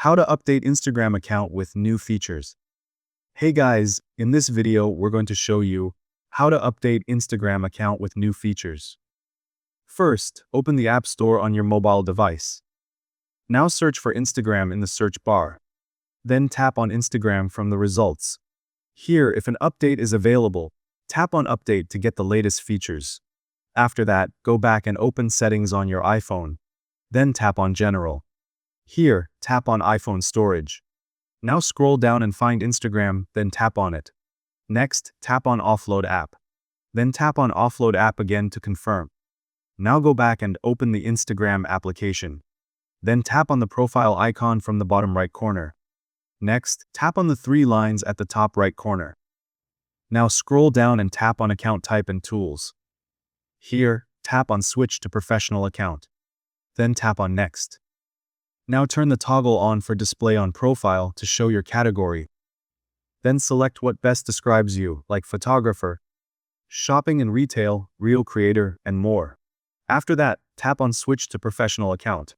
How to update Instagram account with new features. Hey guys, in this video we're going to show you how to update Instagram account with new features. First, open the App Store on your mobile device. Now search for Instagram in the search bar. Then tap on Instagram from the results. Here, if an update is available, tap on Update to get the latest features. After that, go back and open Settings on your iPhone. Then tap on General. Here, tap on iPhone Storage. Now scroll down and find Instagram, then tap on it. Next, tap on Offload App. Then tap on Offload App again to confirm. Now go back and open the Instagram application. Then tap on the profile icon from the bottom right corner. Next, tap on the three lines at the top right corner. Now scroll down and tap on Account Type and Tools. Here, tap on Switch to Professional Account. Then tap on Next. Now turn the toggle on for Display on Profile to show your category. Then select what best describes you, like photographer, shopping and retail, real creator, and more. After that, tap on Switch to Professional Account.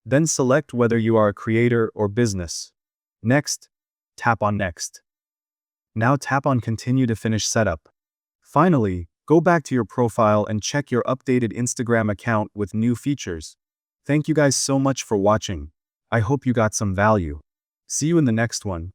Then select whether you are a creator or business. Next, tap on Next. Now tap on Continue to finish setup. Finally, go back to your profile and check your updated Instagram account with new features. Thank you guys so much for watching. I hope you got some value. See you in the next one.